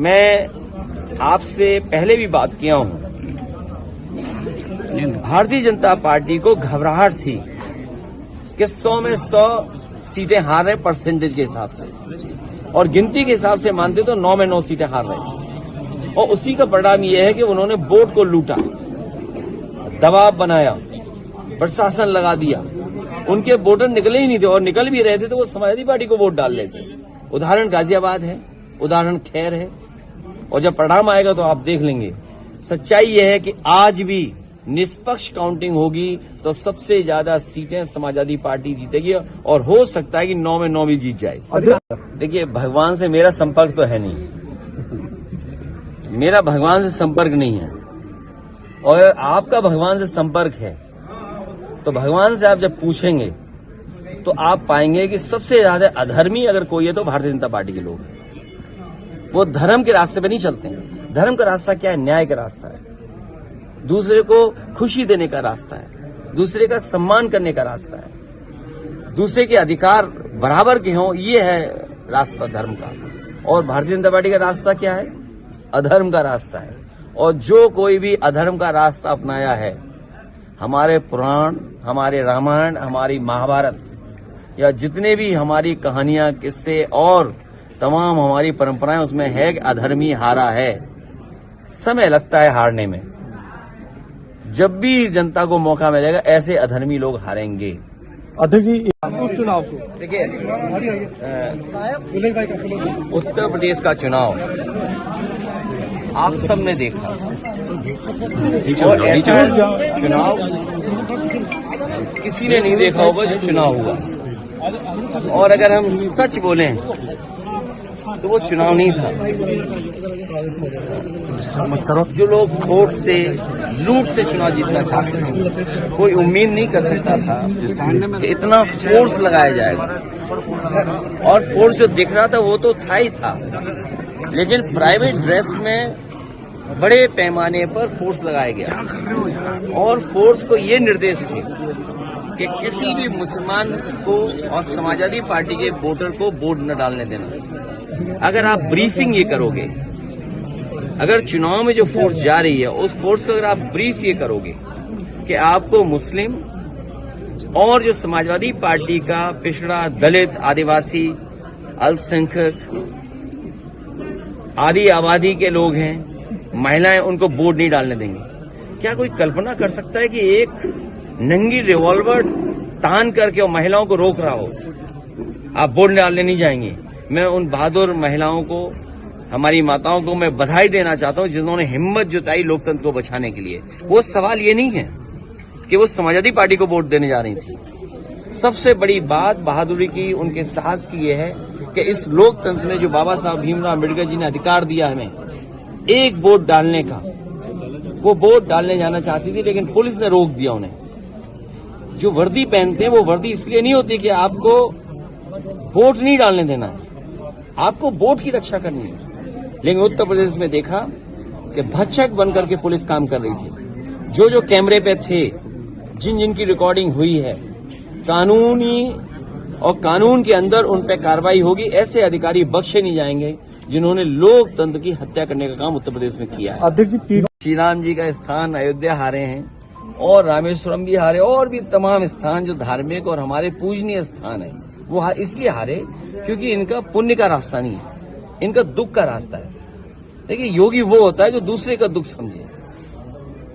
मैं आपसे पहले भी बात किया हूं, भारतीय जनता पार्टी को घबराहट थी कि 100 में 100 सीटें हार रहे परसेंटेज के हिसाब से, और गिनती के हिसाब से मानते तो 9 में 9 सीटें हार रहे थे। और उसी का परिणाम यह है कि उन्होंने वोट को लूटा, दबाव बनाया, प्रशासन लगा दिया। उनके वोटर निकले ही नहीं थे, और निकल भी रहे थे तो वो समाजवादी पार्टी को वोट डाल रहे थे। उदाहरण गाजियाबाद है, उदाहरण खैर है, और जब परिणाम आएगा तो आप देख लेंगे। सच्चाई यह है कि आज भी निष्पक्ष काउंटिंग होगी तो सबसे ज्यादा सीटें समाजवादी पार्टी जीतेगी, और हो सकता है कि 9 में 9 भी जीत जाए। देखिए, भगवान से मेरा संपर्क तो है नहीं, मेरा भगवान से संपर्क नहीं है, और आपका भगवान से संपर्क है तो भगवान से आप जब पूछेंगे तो आप पाएंगे कि सबसे ज्यादा अधर्मी अगर कोई है तो भारतीय जनता पार्टी के लोग हैं। वो धर्म के रास्ते पे नहीं चलते हैं। धर्म का रास्ता क्या है? न्याय का रास्ता है, दूसरे को खुशी देने का रास्ता है, दूसरे का सम्मान करने का रास्ता है, दूसरे के अधिकार बराबर के हों, ये है रास्ता धर्म का। और भारतीय जनता पार्टी का रास्ता क्या है? अधर्म का रास्ता है। और जो कोई भी अधर्म का रास्ता अपनाया है, हमारे पुराण, हमारे रामायण, हमारी महाभारत, या जितने भी हमारी कहानियां, किस्से और तमाम हमारी परंपराएं, उसमें है कि अधर्मी हारा है। समय लगता है हारने में, जब भी जनता को मौका मिलेगा ऐसे अधर्मी लोग हारेंगे। अध्यक्ष जी, चुनाव को देखिए, उत्तर प्रदेश का चुनाव आप सब ने देखा, और ऐसा चुनाव किसी ने नहीं देखा होगा जो चुनाव हुआ। और अगर हम सच बोलें तो वो चुनाव नहीं था। जो लोग वोट से, लूट से चुनाव जीतना चाहते थे, कोई उम्मीद नहीं कर सकता था कि इतना फोर्स लगाया जाएगा। और फोर्स जो दिख रहा था वो तो था ही था, लेकिन प्राइवेट ड्रेस में बड़े पैमाने पर फोर्स लगाया गया। और फोर्स को ये निर्देश थे कि किसी भी मुसलमान को और समाजवादी पार्टी के वोटर को वोट न डालने देना। अगर आप ब्रीफिंग ये करोगे, अगर चुनाव में जो फोर्स जा रही है उस फोर्स को अगर आप ब्रीफ ये करोगे कि आपको मुस्लिम और जो समाजवादी पार्टी का पिछड़ा, दलित, आदिवासी, अल्पसंख्यक आदि आबादी के लोग हैं, महिलाएं, उनको वोट नहीं डालने देंगे। क्या कोई कल्पना कर सकता है कि एक नंगी रिवॉल्वर तान करके और महिलाओं को रोक रहा हो, आप वोट डालने नहीं जाएंगे? मैं उन बहादुर महिलाओं को, हमारी माताओं को मैं बधाई देना चाहता हूं जिन्होंने हिम्मत जुटाई लोकतंत्र को बचाने के लिए। वो सवाल ये नहीं है कि वो समाजवादी पार्टी को वोट देने जा रही थी। सबसे बड़ी बात बहादुरी की, उनके साहस की यह है कि इस लोकतंत्र में जो बाबा साहब भीमराव अम्बेडकर जी ने अधिकार दिया हमें एक वोट डालने का, वो वोट डालने जाना चाहती थी, लेकिन पुलिस ने रोक दिया उन्हें। जो वर्दी पहनते हैं वो वर्दी इसलिए नहीं होती कि आपको वोट नहीं डालने देना है, आपको वोट की रक्षा करनी है। लेकिन उत्तर प्रदेश में देखा कि भक्षक बनकर के पुलिस काम कर रही थी। जो जो कैमरे पे थे, जिन जिनकी रिकॉर्डिंग हुई है, कानूनी और कानून के अंदर उन पे कार्रवाई होगी। ऐसे अधिकारी बख्शे नहीं जाएंगे जिन्होंने लोकतंत्र की हत्या करने का काम उत्तर प्रदेश में किया है। अध्यक्ष जी, श्री राम जी का स्थान अयोध्या हारे हैं, और रामेश्वरम भी हारे, और भी तमाम स्थान जो धार्मिक और हमारे पूजनीय स्थान है वो इसलिए हारे क्योंकि इनका पुण्य का रास्ता नहीं है, इनका दुख का रास्ता है। देखिए, योगी वो होता है जो दूसरे का दुख समझे,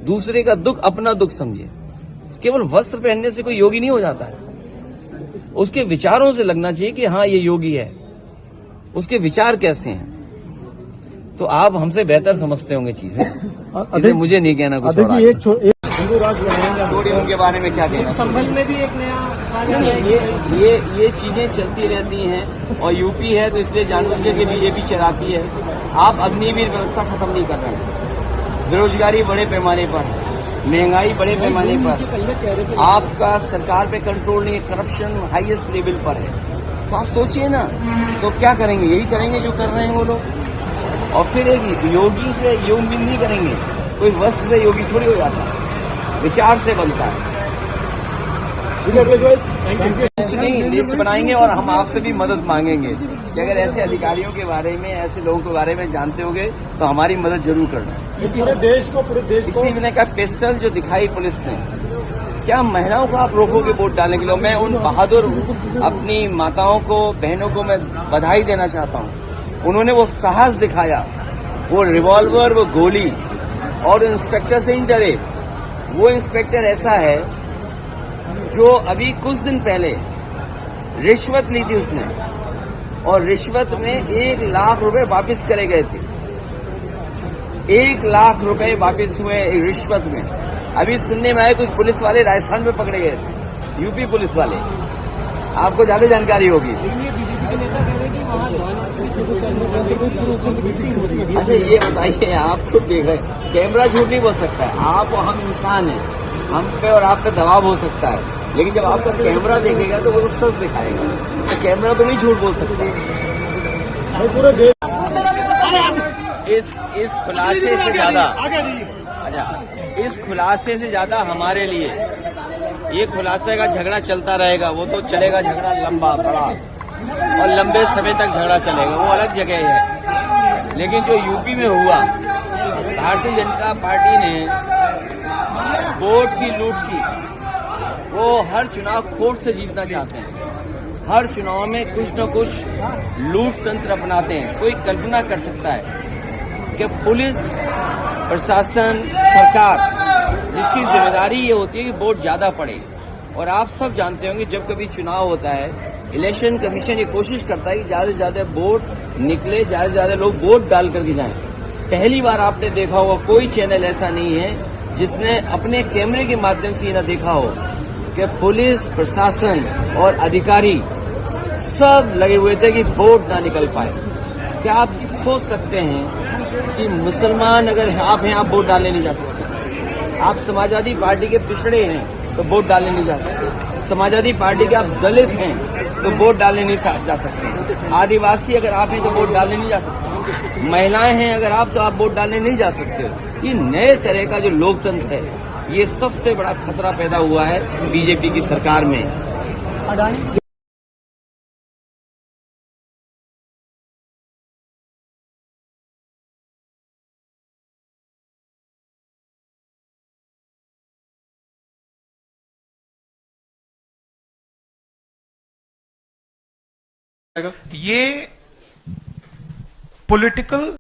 दूसरे का दुख अपना दुख समझे। केवल वस्त्र पहनने से कोई योगी नहीं हो जाता है, उसके विचारों से लगना चाहिए कि हाँ ये योगी है, उसके विचार कैसे हैं। तो आप हमसे बेहतर समझते होंगे चीजें, इसलिए मुझे नहीं कहना कुछ। हिंदू राज थोड़ी उनके बारे में क्या कहना, संभल में भी एक नया ये चीजें चलती रहती हैं, और यूपी है तो इसलिए जानबूझ के बीजेपी चलाती है। आप अग्निवीर व्यवस्था खत्म नहीं कर रहे हैं, बेरोजगारी बड़े पैमाने पर है, महंगाई बड़े पैमाने पर, आपका सरकार पे कंट्रोल नहीं, करप्शन हाईएस्ट लेवल पर है। तो आप सोचिए ना, तो क्या करेंगे? यही करेंगे जो कर रहे हैं वो लोग। और फिर एक योगी से ये उम्मीद नहीं करेंगे, कोई वस्त्र से योगी थोड़ी हो जाता है, विचार से बनता है। लिस्ट नहीं, लिस्ट बनाएंगे और हम आपसे भी मदद मांगेंगे कि अगर ऐसे अधिकारियों के बारे में, ऐसे लोगों के बारे में जानते होगे तो हमारी मदद जरूर करना। पूरे देश को इसी मैंने कहा पिस्टल जो दिखाई पुलिस ने, क्या महिलाओं को आप रोकोगे वोट डालने के लिए? मैं उन बहादुर अपनी माताओं को, बहनों को मैं बधाई देना चाहता हूं। उन्होंने वो साहस दिखाया, वो रिवॉल्वर, वो गोली, और इंस्पेक्टर से ही डरे। वो इंस्पेक्टर ऐसा है जो अभी कुछ दिन पहले रिश्वत ली थी उसने, और रिश्वत में 1 लाख रुपए वापस करे गए थे। 1 लाख रुपए वापस हुए रिश्वत में। अभी सुनने में आए कुछ पुलिस वाले राजस्थान में पकड़े गए थे, यूपी पुलिस वाले। आपको ज्यादा जानकारी होगी। अच्छा ये बताइए, आप खुद देख रहे हैं, कैमरा झूठ नहीं बोल सकता है। आप और हम इंसान हैं, हम पे और आप पे दबाव हो सकता है, लेकिन जब आपका कैमरा देखेगा तो वो तो सच दिखाएगा। तो कैमरा तो नहीं झूठ बोल सकता। पूरे देश इस खुलासे से ज्यादा, अच्छा, इस खुलासे से ज्यादा हमारे लिए ये खुलासे का झगड़ा चलता रहेगा। वो तो चलेगा झगड़ा लंबा बड़ा और लंबे समय तक झगड़ा चलेगा, वो अलग जगह है। लेकिन जो यूपी में हुआ, भारतीय जनता पार्टी ने वोट की लूट की। वो हर चुनाव खोट से जीतना चाहते हैं, हर चुनाव में कुछ न कुछ लूट तंत्र अपनाते हैं। कोई कल्पना कर सकता है कि पुलिस प्रशासन सरकार जिसकी जिम्मेदारी ये होती है कि वोट ज्यादा पड़े। और आप सब जानते होंगे जब कभी चुनाव होता है, इलेक्शन कमीशन ये कोशिश करता है कि ज्यादा से ज्यादा वोट निकले, ज्यादा से ज्यादा लोग वोट डाल करके जाएं। पहली बार आपने देखा होगा कोई चैनल ऐसा नहीं है जिसने अपने कैमरे के माध्यम से ये ना देखा हो कि पुलिस प्रशासन और अधिकारी सब लगे हुए थे कि वोट ना निकल पाए। क्या आप सोच सकते हैं कि मुसलमान अगर आप हैं, आप वोट डालने नहीं जा सकते। आप समाजवादी पार्टी के पिछड़े हैं तो वोट डालने नहीं जा सकते। समाजवादी पार्टी के आप दलित हैं तो वोट डालने नहीं जा सकते। आदिवासी अगर आप हैं तो वोट डालने नहीं जा सकते। महिलाएं हैं अगर आप, तो आप वोट डालने नहीं जा सकते। ये नए तरह का जो लोकतंत्र है, ये सबसे बड़ा खतरा पैदा हुआ है बीजेपी की सरकार में। अडानी ये पॉलिटिकल